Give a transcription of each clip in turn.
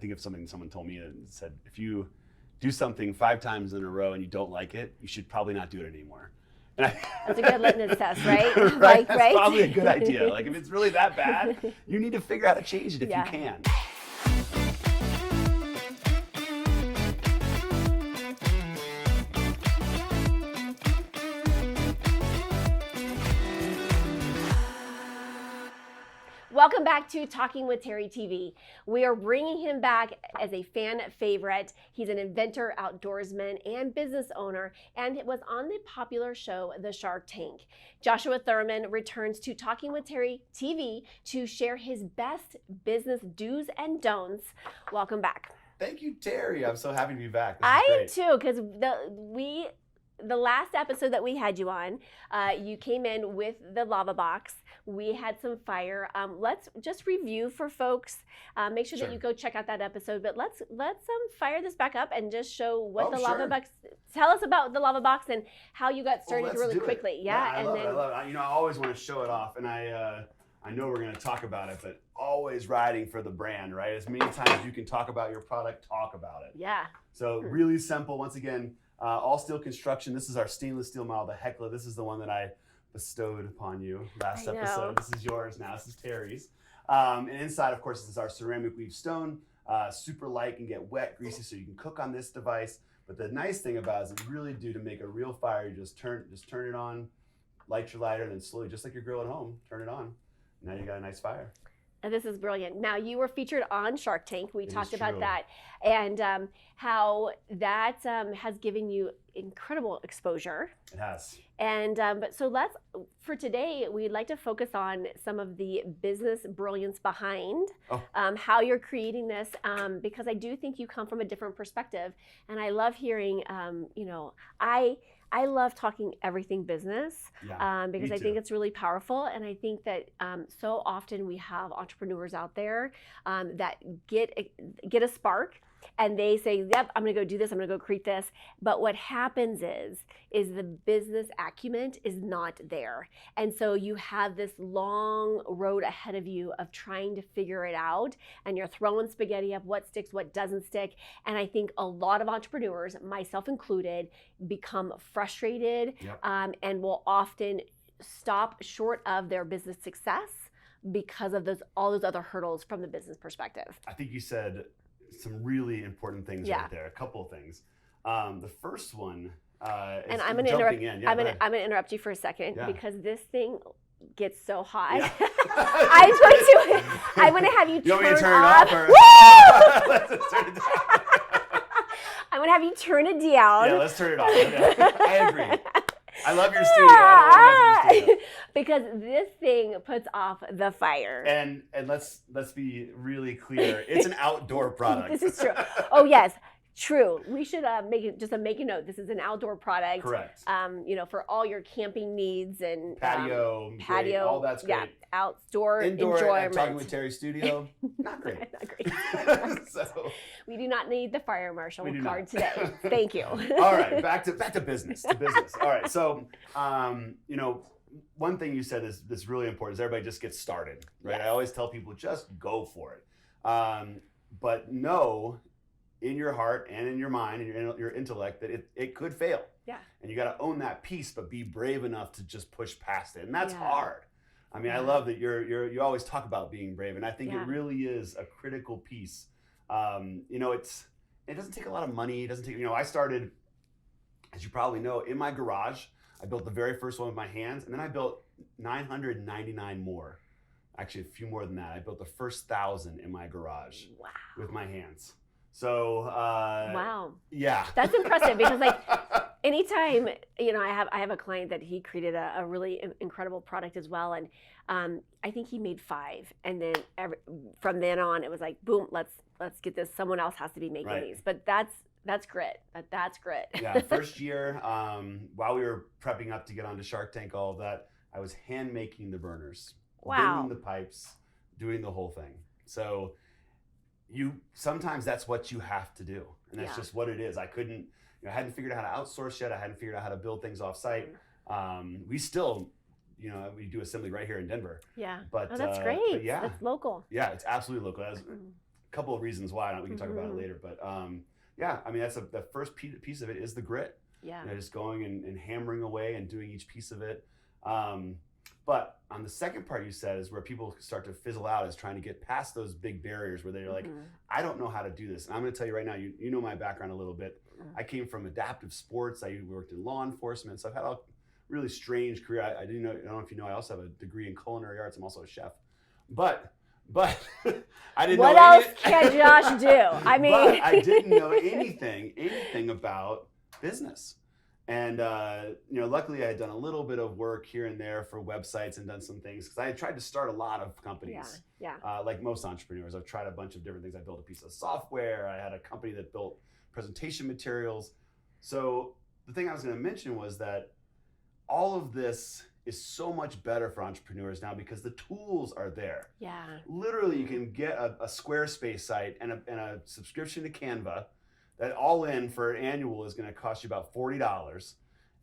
think of something someone told me and said, if you do something 5 times in a row and you don't like it, you should probably not do it anymore. And that's a good litmus test, right? Right? That's probably a good idea. Like if it's really that bad, you need to figure out how to change it if you can. Welcome back to Talking with Teri TV. We are bringing him back as a fan favorite. He's an inventor, outdoorsman, and business owner, and was on the popular show, The Shark Tank. Joshua Thurmond returns to Talking with Teri TV to share his best business do's and don'ts. Welcome back. Thank you, Teri. I'm so happy to be back. This I am is too, because the last episode that we had you on, you came in with the LavaBox. We had some fire. Let's just review for folks. Make sure that you go check out that episode. But let's fire this back up and just show what the LavaBox. Tell us about the LavaBox and how you got started really quickly. Yeah, I love it. You know, I always want to show it off, and I know we're going to talk about it, but always riding for the brand, right? As many times as you can talk about your product, talk about it. Yeah. So really simple. Once again. All steel construction. This is our stainless steel model, the Heckler. This is the one that I bestowed upon you last episode. This is yours now. This is Teri's. And inside, of course, this is our ceramic weave stone. Super light, can get wet, greasy, so you can cook on this device. But the nice thing about it is it really do to make a real fire. You just turn it on, light your lighter, and then slowly, just like your grill at home, turn it on. Now you got a nice fire. This is brilliant. Now, you were featured on Shark Tank. We talked about that and how that has given you incredible exposure. It has. And for today, we'd like to focus on some of the business brilliance behind how you're creating this, because I do think you come from a different perspective. And I love hearing, I love talking everything business because I think it's really powerful. And I think that so often we have entrepreneurs out there that get a spark and they say, yep, I'm going to go do this. I'm going to go create this. But what happens is the business acumen is not there. And so you have this long road ahead of you of trying to figure it out. And you're throwing spaghetti up, what sticks, what doesn't stick. And I think a lot of entrepreneurs, myself included, become frustrated and will often stop short of their business success because of all those other hurdles from the business perspective. I think you said some really important things right there. A couple of things. The first one is I'm going to interrupt you for a second because this thing gets so hot. Yeah. I'm going to have you turn want me to turn off. It off or? Let's turn it down. I'm going to have you turn it down. Yeah, let's turn it off. Okay. I agree. I love your studio. I don't want to mess with your studio. Because this thing puts off the fire. And let's be really clear. It's an outdoor product. This is true. Oh yes, true. We should make a note. This is an outdoor product. Correct. For all your camping needs and patio, all that's great. Yeah, outdoor Indoor, enjoyment. Talking with Teri studio, not great. Not great. So, we do not need the fire marshal card today. Thank you. All right, back to business. All right, so one thing you said is really important is everybody just gets started, right? Yes. I always tell people just go for it, but know in your heart and in your mind and your intellect that it could fail. Yeah. And you got to own that piece, but be brave enough to just push past it, and that's hard. I mean, I love that you always talk about being brave, and I think it really is a critical piece. It doesn't take a lot of money. It doesn't take. I started, as you probably know, in my garage. I built the very first one with my hands, and then I built 999 more. Actually, a few more than that. I built the first 1,000 in my garage with my hands. So, wow. Yeah. That's impressive because anytime, I have a client that he created a really incredible product as well. And I think he made 5. And then from then on, it was like, boom, let's get this. Someone else has to be making these. But that's grit. That's grit. Yeah. First year, while we were prepping up to get onto Shark Tank, all of that, I was hand making the burners, bending the pipes, doing the whole thing. So sometimes that's what you have to do, and that's just what it is. I couldn't, I hadn't figured out how to outsource yet. I hadn't figured out how to build things off site. We still, we do assembly right here in Denver. Yeah. But that's great. But yeah, it's local. Yeah, it's absolutely local. couple of reasons why. We can talk about it later. But yeah, I mean, that's the first piece of it is the grit. Yeah. You know, just going and hammering away and doing each piece of it. But on the second part you said is where people start to fizzle out, is trying to get past those big barriers where they're like, I don't know how to do this. And I'm going to tell you right now, you know my background a little bit. I came from adaptive sports. I worked in law enforcement. So I've had a really strange career. I don't know if you know, I also have a degree in culinary arts. I'm also a chef. But I didn't know what else can Josh do? I mean, but I didn't know anything about business. And, you know, luckily I had done a little bit of work here and there for websites and done some things because I had tried to start a lot of companies. Like most entrepreneurs, I've tried a bunch of different things. I built a piece of software. I had a company that built presentation materials. So the thing I was going to mention was that all of this is so much better for entrepreneurs now because the tools are there. Yeah. Literally, you can get a Squarespace site and a subscription to Canva that all in for an annual is going to cost you about $40.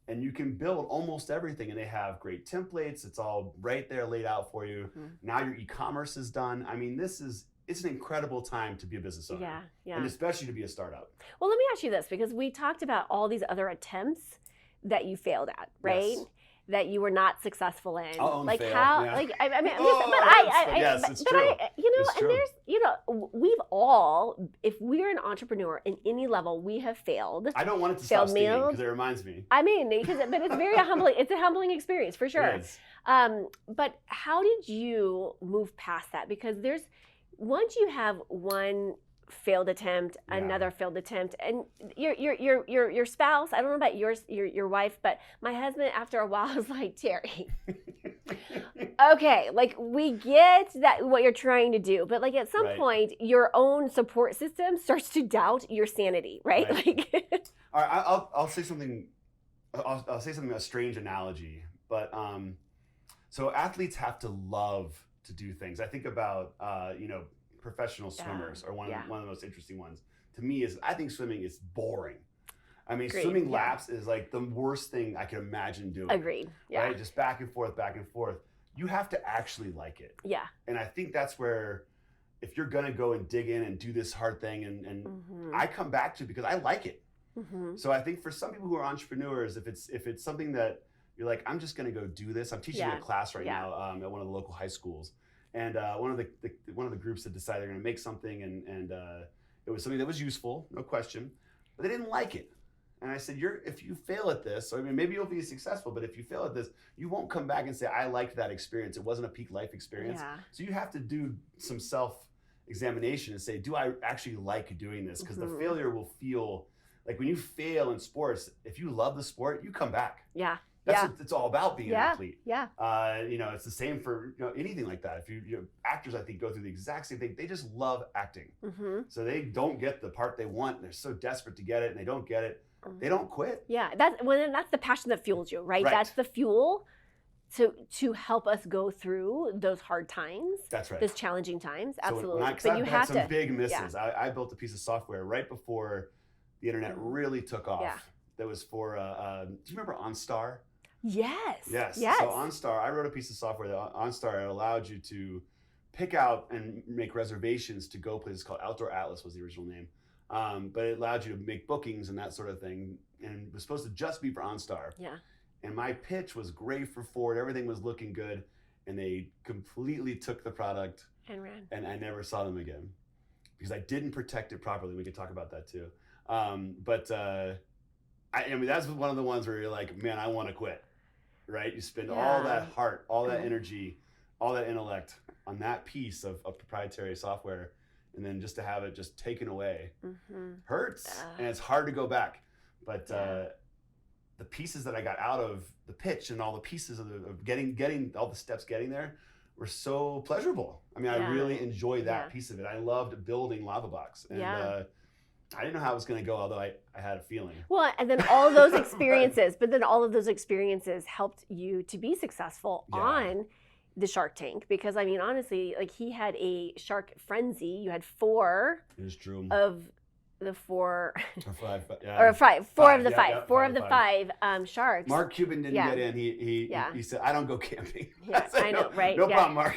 And you can build almost everything. And they have great templates. It's all right there laid out for you. Now your e-commerce is done. I mean, it's an incredible time to be a business owner. Yeah. And especially to be a startup. Well, let me ask you this, because we talked about all these other attempts that you failed at, right? Yes. That you were not successful in. Like fail, how? Yeah. Like I mean, Yes, it's true. You know, it's and true. there's, we've all, if we're an entrepreneur in any level, we have failed. I don't want it to stop stinging because it reminds me. I mean, but it's very humbling. It's a humbling experience for sure. It is. But how did you move past that? Because once you have one failed attempt, another failed attempt, and your spouse, I don't know about your wife, but my husband after a while was like, Teri, okay, like we get that what you're trying to do, but like at some point your own support system starts to doubt your sanity, right? Like all right, I'll say something. I'll say something, a strange analogy, but so athletes have to love to do things. I think about you know, professional swimmers are one of the most interesting ones to me. Is I think swimming is boring. I mean, swimming laps is like the worst thing I can imagine doing. Agreed. Yeah. Right? Just back and forth, back and forth. You have to actually like it. Yeah. And I think that's where, if you're gonna go and dig in and do this hard thing, and I come back to because I like it. So I think for some people who are entrepreneurs, if it's something that you're like, I'm just gonna go do this. I'm teaching a class right now at one of the local high schools. And one of the groups had decided they're going to make something, and it was something that was useful, no question, but they didn't like it. And I said, if you fail at this, I mean, maybe you'll be successful, but if you fail at this, you won't come back and say, I liked that experience. It wasn't a peak life experience. So you have to do some self-examination and say, do I actually like doing this? Because the failure will feel like when you fail in sports, if you love the sport, you come back. That's what it's all about, being an athlete. You know, it's the same for anything like that. If you actors, I think, go through the exact same thing. They just love acting. So they don't get the part they want. And they're so desperate to get it, and they don't get it. They don't quit. That's the passion that fuels you, right? That's the fuel to help us go through those hard times. That's right. Those challenging times. Absolutely. But you have some big misses. I built a piece of software right before the internet really took off. That was for, do you remember OnStar? Yes. So OnStar, I wrote a piece of software that OnStar allowed you to pick out and make reservations to go places called Outdoor Atlas was the original name. But it allowed you to make bookings and that sort of thing. And it was supposed to just be for OnStar. And my pitch was great for Ford. Everything was looking good. And they completely took the product and ran. And I never saw them again because I didn't protect it properly. We could talk about that too. I mean, that's one of the ones where you're like, man, I want to quit. Right? You spend all that heart, all that energy, all that intellect on that piece of proprietary software, and then just to have it just taken away hurts, and it's hard to go back. But the pieces that I got out of the pitch and all the pieces of getting all the steps getting there were so pleasurable. I mean, I really enjoyed that piece of it. I loved building LavaBox, and I didn't know how it was going to go, although I had a feeling. Well, and then all of those experiences, helped you to be successful on the Shark Tank. Because, I mean, honestly, like he had a shark frenzy. You had 4 of the four Or five, yeah. or five, four Five, of the yeah, five, yeah, four five of the of five sharks. Mark Cuban didn't Yeah. get in. He said, I don't go camping. Yeah, said, I know, right? No Yeah. problem, Mark.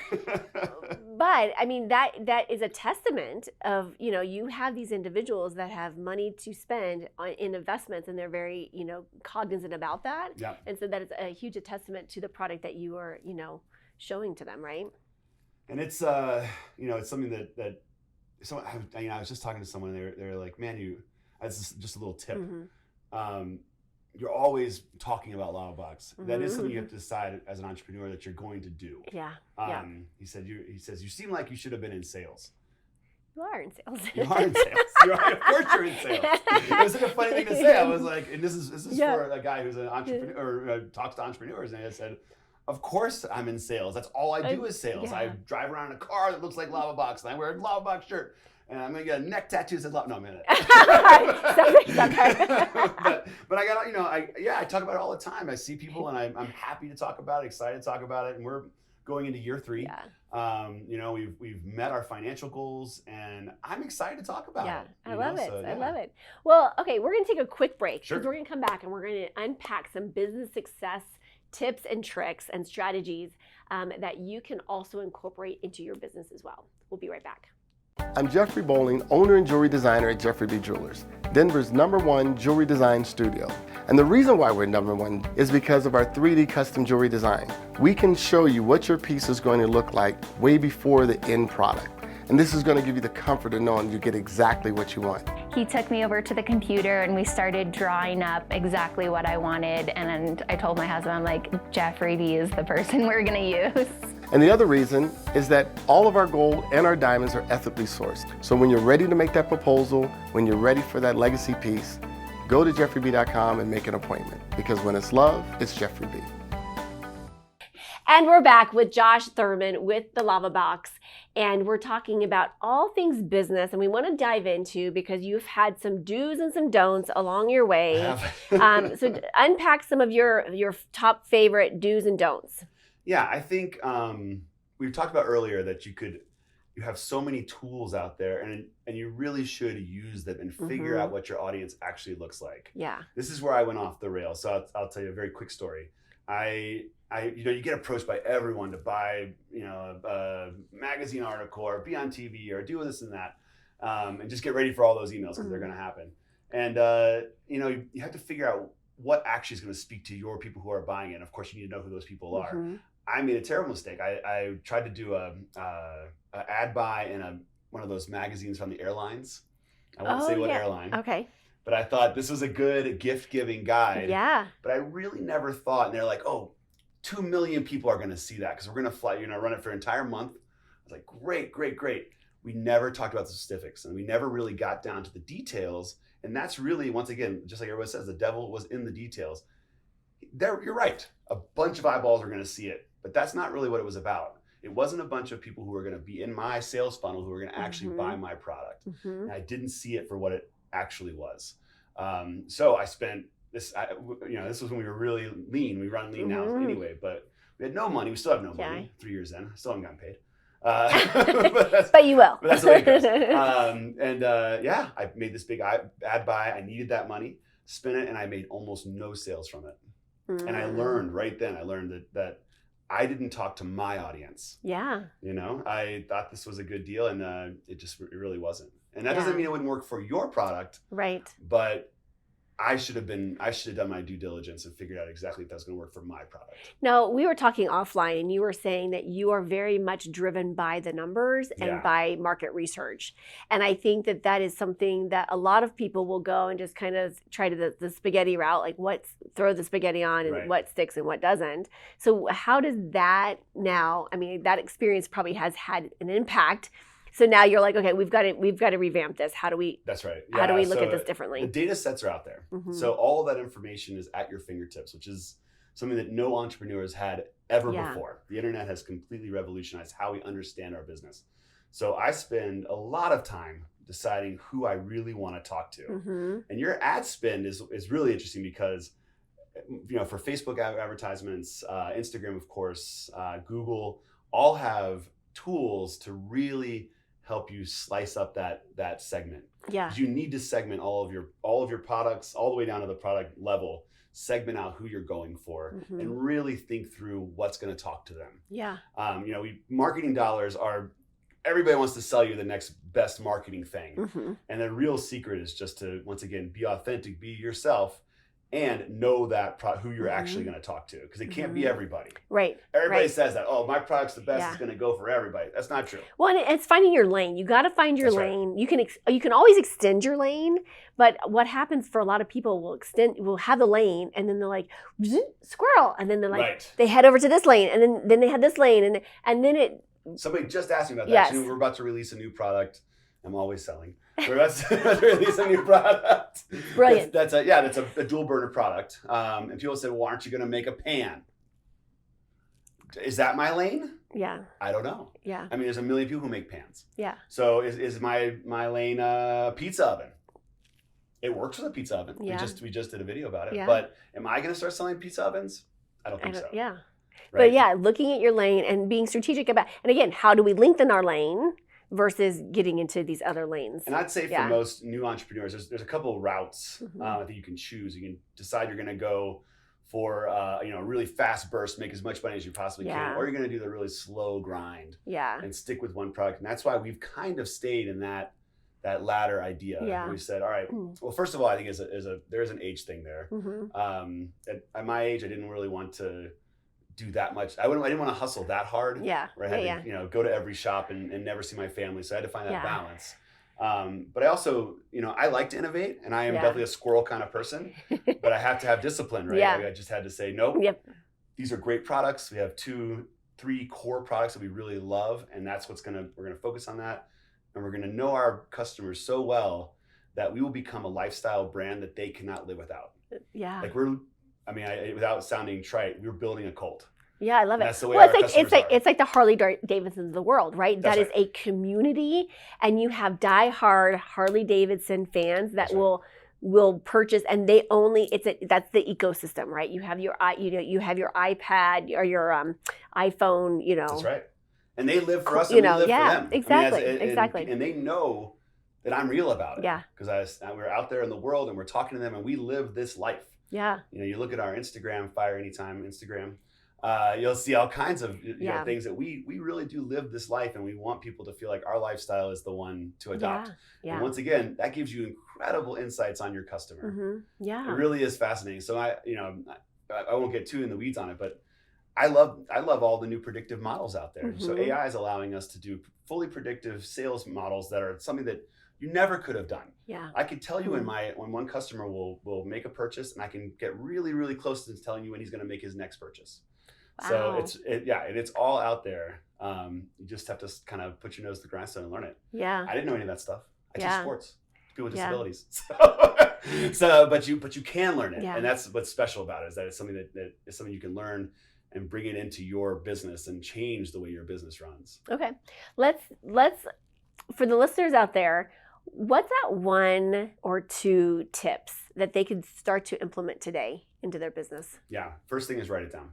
But I mean, that is a testament of, you know, you have these individuals that have money to spend in investments, and they're very, you know, cognizant about that. Yeah. And so that is a huge testament to the product that you are, you know, showing to them, right? And it's you know, it's something that someone, you know, I was just talking to someone, and they're like, man, that's just a little tip. You're always talking about LavaBox. That is something you have to decide as an entrepreneur that you're going to do. Yeah. He says you seem like you should have been in sales. You are in sales. You are in sales. Of course you're in sales. It was such a funny thing to say. I was like, and this is for a guy who's an entrepreneur, or talks to entrepreneurs, and I said, of course I'm in sales. That's all I do is sales. I drive around in a car that looks like LavaBox, and I wear a LavaBox shirt. And I'm gonna get a neck tattoo that says "Love." No, I'm gonna. but I got, you know, I talk about it all the time. I see people, and I'm happy to talk about it, excited to talk about it, and we're going into year 3. Yeah. You know, we've met our financial goals, and I'm excited to talk about it. Yeah, I love it. So, I love it. Well, okay, we're gonna take a quick break because Sure. we're gonna come back and we're gonna unpack some business success tips and tricks and strategies that you can also incorporate into your business as well. We'll be right back. I'm Jeffrey Bowling, owner and jewelry designer at Jeffrey B. Jewelers, Denver's #1 jewelry design studio. And the reason why we're #1 is because of our 3D custom jewelry design. We can show you what your piece is going to look like way before the end product. And this is going to give you the comfort of knowing you get exactly what you want. He took me over to the computer and we started drawing up exactly what I wanted. And I told my husband, I'm like, Jeffrey B is the person we're going to use. And the other reason is that all of our gold and our diamonds are ethically sourced. So when you're ready to make that proposal, when you're ready for that legacy piece, go to jeffreyb.com and make an appointment. Because when it's love, it's Jeffrey B. And we're back with Josh Thurmond with the LavaBox, and we're talking about all things business, and we want to dive into, because you've had some do's and some don'ts along your way. So unpack some of your top favorite do's and don'ts. Yeah, I think we talked about earlier that you have so many tools out there, and you really should use them and figure out what your audience actually looks like. Yeah. This is where I went off the rails. So I'll tell you a very quick story. You know, you get approached by everyone to buy, you know, a magazine article or be on TV or do this and that, and just get ready for all those emails because they're going to happen. And you know, you have to figure out what actually is going to speak to your people who are buying it. And of course, you need to know who those people are. I made a terrible mistake. I tried to do a ad buy in one of those magazines from the airlines. I won't say what airline. Okay. But I thought this was a good gift-giving guide. Yeah. But I really never thought, and they're like, oh, 2 million people are going to see that because we're going to fly, you know, run it for an entire month. I was like, great, great, great. We never talked about the specifics, and we never really got down to the details. And that's really, once again, just like everyone says, the devil was in the details. You're right. A bunch of eyeballs are going to see it, but that's not really what it was about. It wasn't a bunch of people who were going to be in my sales funnel who were going to actually buy my product. And I didn't see it for what it actually was. So I spent this, you know, this was when we were really lean. We run lean now anyway, but we had no money. We still have no money 3 years in. I still haven't gotten paid. But you will. But that's the way it goes. Yeah, I made this big ad buy. I needed that money, spent it, and I made almost no sales from it. And I learned right then, that I didn't talk to my audience. Yeah. You know, I thought this was a good deal, and it really wasn't. And that doesn't mean it wouldn't work for your product. Right. But I should have done my due diligence and figured out exactly if that's going to work for my product. Now, we were talking offline, and you were saying that you are very much driven by the numbers and by market research. And I think that is something that a lot of people will go and just kind of try to the spaghetti route, like throw the spaghetti on and what sticks and what doesn't. So how does that now, I mean, that experience probably has had an impact. So now you're like, okay, we've got to revamp this. How do we? That's right. Yeah, how do we look at this differently? The data sets are out there. So all of that information is at your fingertips, which is something that no entrepreneur has had ever before. The internet has completely revolutionized how we understand our business. So I spend a lot of time deciding who I really want to talk to. And your ad spend is really interesting because, you know, for Facebook advertisements, Instagram, of course, Google, all have tools to really help you slice up that segment. Yeah. 'Cause you need to segment all of your products all the way down to the product level. Segment out who you're going for and really think through what's going to talk to them. Yeah. Marketing dollars are, everybody wants to sell you the next best marketing thing. And the real secret is just to, once again, be authentic, be yourself, and know that who you're actually going to talk to, because it can't be everybody. Right. Everybody says that, oh, my product's the best, it's going to go for everybody. That's not true. Well, and it's finding your lane. You got to find your That's lane. Right. You can always extend your lane, but what happens for a lot of people will have the lane, and then they're like, squirrel, and then they're like, they head over to this lane, and then they had this lane, and then it. Somebody just asked me about that. Yes. We're about to release a new product. I'm always selling. We're about to release a new product. Brilliant. That's a dual burner product. And people said, well, aren't you going to make a pan? Is that my lane? Yeah. I don't know. Yeah. I mean, there's a million people who make pans. Yeah. So is my lane a pizza oven? It works with a pizza oven. Yeah. We just did a video about it. Yeah. But am I going to start selling pizza ovens? I don't think so. Yeah. Right? But yeah, looking at your lane and being strategic about, and again, how do we lengthen our lane versus getting into these other lanes? And I'd say for most new entrepreneurs, there's a couple of routes that you can choose. You can decide you're going to go for a really fast burst, make as much money as you possibly can, or you're going to do the really slow grind and stick with one product. And that's why we've kind of stayed in that latter idea. Yeah. We said, all right, well, first of all, I think there's an age thing there. At my age, I didn't really want to do that much. I didn't want to hustle that hard. Yeah. Where I had to, go to every shop and never see my family. So I had to find that balance. But I also, I like to innovate, and I am definitely a squirrel kind of person, but I have to have discipline, right? I just had to say, nope, these are great products. We have 2-3 core products that we really love. And that's we're going to focus on that. And we're going to know our customers so well that we will become a lifestyle brand that they cannot live without. Yeah. Without sounding trite, we're building a cult. Yeah, I love it. That's the way it's like the Harley Davidsons of the world, right? That is a community, and you have diehard Harley Davidson fans that will purchase, and they only that's the ecosystem, right? You have your you have your iPad or your iPhone, That's right. And they live for us, and we live for them. Exactly, exactly. And they know that I'm real about it. Yeah. Because we're out there in the world, and we're talking to them, and we live this life. Yeah. You look at our Instagram, Fire Anytime Instagram, you'll see all kinds of things that we really do live this life, and we want people to feel like our lifestyle is the one to adopt. Yeah. And once again, that gives you incredible insights on your customer. Yeah. It really is fascinating. So I won't get too in the weeds on it, but I love all the new predictive models out there. So AI is allowing us to do fully predictive sales models that are something that you never could have done. Yeah. I could tell you when one customer will make a purchase, and I can get really, really close to telling you when he's going to make his next purchase. Wow. So it's all out there. You just have to kind of put your nose to the grindstone and learn it. Yeah. I didn't know any of that stuff. I teach sports, people with disabilities. But you can learn it, and that's what's special about it, is that it's something that is something you can learn and bring it into your business and change the way your business runs. Okay, let's for the listeners out there, what's that 1 or 2 tips that they could start to implement today into their business? Yeah. First thing is write it down.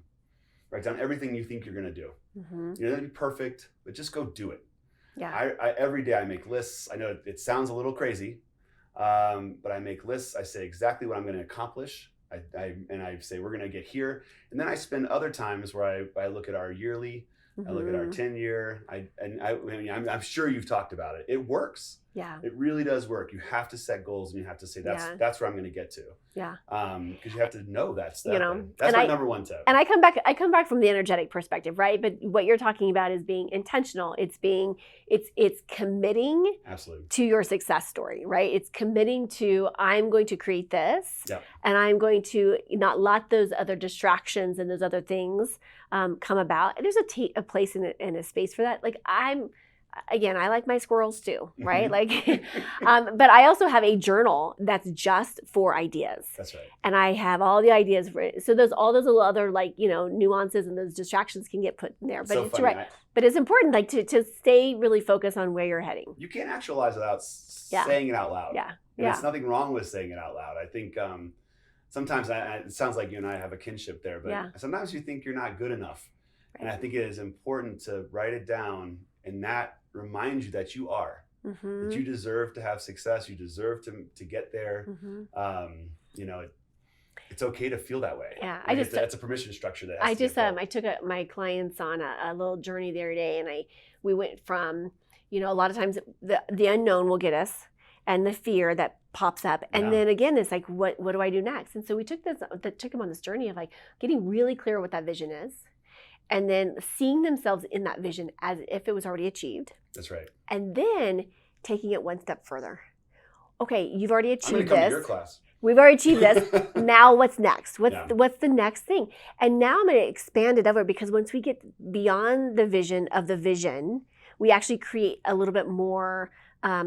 Write down everything you think you're going to do. You're not going to be perfect, but just go do it. Yeah. Every day I make lists. I know it sounds a little crazy, but I make lists. I say exactly what I'm going to accomplish. I say we're going to get here. And then I spend other times where I look at our yearly, I look at our 10-year. I'm sure you've talked about it. It works. Yeah. It really does work. You have to set goals, and you have to say that's where I'm going to get to. Yeah. Because you have to know that's my number 1 tip. And I come back from the energetic perspective, right? But what you're talking about is being intentional. It's committing to your success story, right? It's committing to, I'm going to create this, and I'm going to not let those other distractions and those other things come about. There's a place in a space for that. Like I like my squirrels too, right? But I also have a journal that's just for ideas. That's right. And I have all the ideas for it. So all those little other nuances and those distractions can get put in there. But it's right. But it's important to stay really focused on where you're heading. You can't actualize without saying it out loud. Yeah. And there's nothing wrong with saying it out loud. I think sometimes it sounds like you and I have a kinship there, but sometimes you think you're not good enough. Right. And I think it is important to write it down, and that remind you that you are, Mm-hmm. that you deserve to have success. You deserve to get there. Mm-hmm. You know, it's okay to feel that way. Yeah, Like that's a permission structure that has to get built. I took my clients on a little journey the other day, and we went from, a lot of times the unknown will get us, and the fear that pops up, and then again it's like, what do I do next? And so we took them on this journey of like getting really clear what that vision is, and then seeing themselves in that vision as if it was already achieved. That's right. And then taking it one step further. Okay, you've already achieved I'm gonna come this. to your class. We've already achieved this. Now what's next? What's the next thing? And now I'm going to expand it over, because once we get beyond the vision of the vision, we actually create a little bit more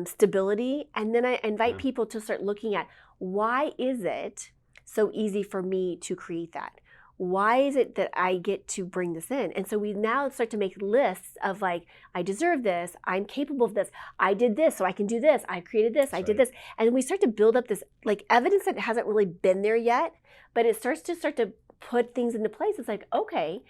stability. And then I invite people to start looking at, why is it so easy for me to create that? Why is it that I get to bring this in? And so we now start to make lists of like, I deserve this, I'm capable of this, I did this, so I can do this, I created this, I did this. And we start to build up this like evidence that hasn't really been there yet, but it starts to put things into place. It's like, okay,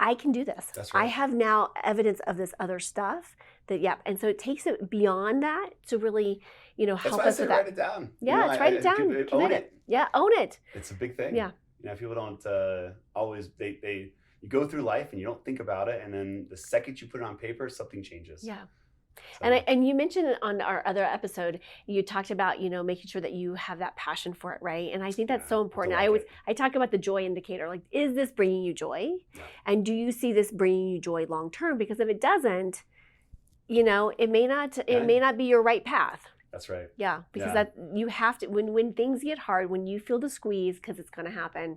I can do this. That's right. I have now evidence of this other stuff and so it takes it beyond that to really, help us with that. Write it down. Yeah, write it down. Own it. Yeah, own it. It's a big thing. Yeah. People don't always, you go through life and you don't think about it, and then the second you put it on paper, something changes. Yeah. So. And you mentioned on our other episode, you talked about, making sure that you have that passion for it, right? And I think that's so important. I talk about the joy indicator. Like, is this bringing you joy? Yeah. And do you see this bringing you joy long term? Because if it doesn't, it may not be your right path. That's right. Yeah, because that you have to, when things get hard, when you feel the squeeze, because it's going to happen,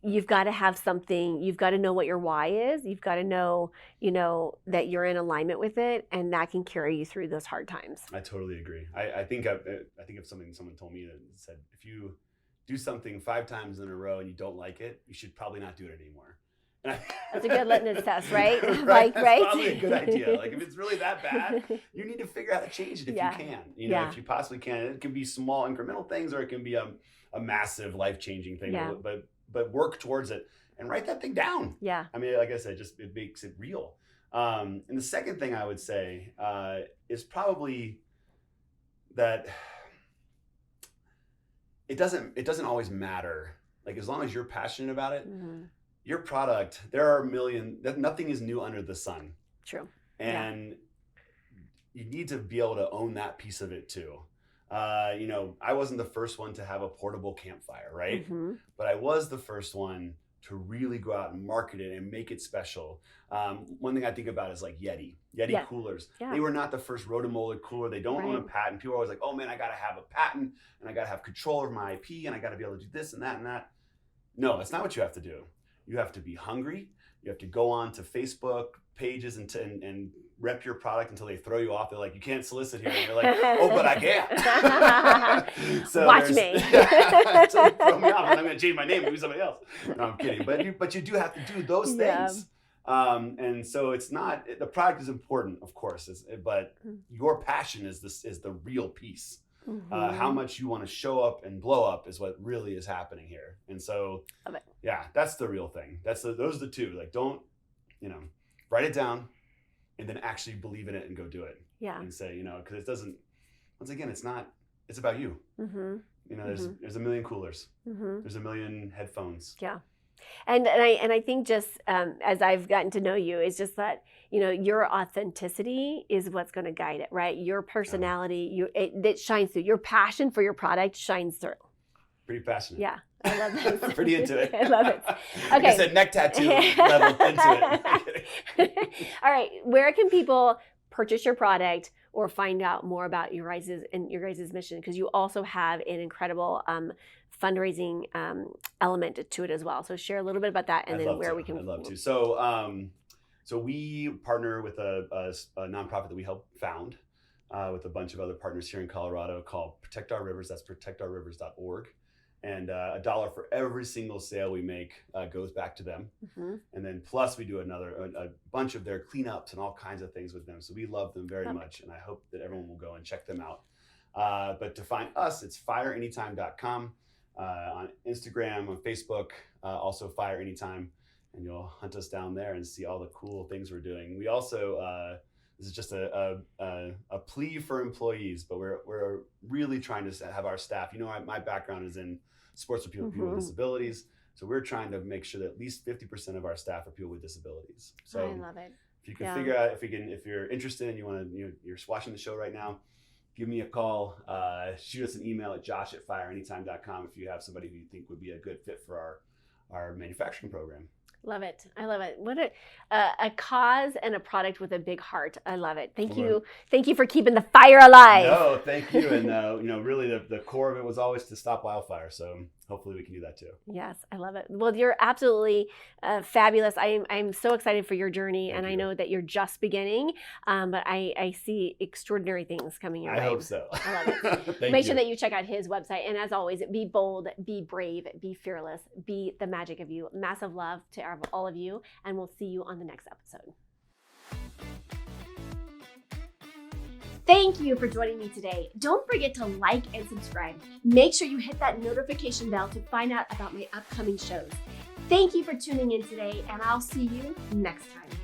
you've got to have something. You've got to know what your why is. You've got to know, that you're in alignment with it, and that can carry you through those hard times. I totally agree. I think of something someone told me that said, if you do something 5 times in a row and you don't like it, you should probably not do it anymore. That's a good litmus test, right? Right? That's probably a good idea. Like, if it's really that bad, you need to figure out how to change it if you can. If you possibly can. It can be small incremental things, or it can be a massive life-changing thing. Yeah. But work towards it and write that thing down. Yeah. I mean, like I said, it makes it real. And the second thing I would say is probably that it doesn't always matter. Like, as long as you're passionate about it. Mm-hmm. Your product, nothing is new under the sun. True. And you need to be able to own that piece of it too. I wasn't the first one to have a portable campfire, right? Mm-hmm. But I was the first one to really go out and market it and make it special. One thing I think about is like Yeti coolers. Yeah. They were not the first rotomolded cooler. They don't own a patent. People are always like, oh man, I got to have a patent, and I got to have control over my IP, and I got to be able to do this and that and that. No, that's not what you have to do. You have to be hungry. You have to go on to Facebook pages and rep your product until they throw you off. They're like, you can't solicit here. And you're like, oh, but I can. So watch me. So throw me off, and I'm going to change my name and do somebody else. No, I'm kidding. But you do have to do those things. And so it's not, the product is important, of course, but your passion is the real piece. Mm-hmm. How much you want to show up and blow up is what really is happening here. And so, that's the real thing. Those are the two. Like, don't, write it down and then actually believe in it and go do it. Yeah. And say, because it doesn't, once again, it's about you. Mm-hmm. There's a million coolers. Mm-hmm. There's a million headphones. Yeah. And I think just as I've gotten to know you, is just that, your authenticity is what's going to guide it, right? Your personality, that shines through. Your passion for your product shines through. Pretty passionate. Yeah, I love that. Pretty into it. I love it. Okay. Like I said, neck tattoo level into it. All right, where can people purchase your product or find out more about your guys' mission? Because you also have an incredible fundraising element to it as well. So share a little bit about that, and then where we can. I'd love to. So we partner with a nonprofit that we helped found with a bunch of other partners here in Colorado called Protect Our Rivers. That's protectourrivers.org. And $1 for every single sale we make goes back to them. Mm-hmm. And then plus we do a bunch of their cleanups and all kinds of things with them. So we love them very much. And I hope that everyone will go and check them out. But to find us, it's fireanytime.com. On Instagram, on Facebook, also Fire Anytime. and you'll hunt us down there and see all the cool things we're doing. We also, this is just a plea for employees, but we're really trying to have our staff, my background is in sports with people with disabilities. So we're trying to make sure that at least 50% of our staff are people with disabilities. So I love it. If you can figure out, if you're interested and you want to, you're watching the show right now, give me a call, shoot us an email at josh@fireanytime.com if you have somebody who you think would be a good fit for our manufacturing program. Love it. I love it. What a cause and a product with a big heart. I love it. Thank you. Thank you for keeping the fire alive. No, thank you. And really the core of it was always to stop wildfire. So hopefully we can do that too. Yes, I love it. Well, you're absolutely fabulous. I'm so excited for your journey, and I know that you're just beginning, but I see extraordinary things coming your way. I hope so. I love it. Make sure that you check out his website. And as always, be bold, be brave, be fearless, be the magic of you. Massive love to all of you, and we'll see you on the next episode. Thank you for joining me today. Don't forget to like and subscribe. Make sure you hit that notification bell to find out about my upcoming shows. Thank you for tuning in today, and I'll see you next time.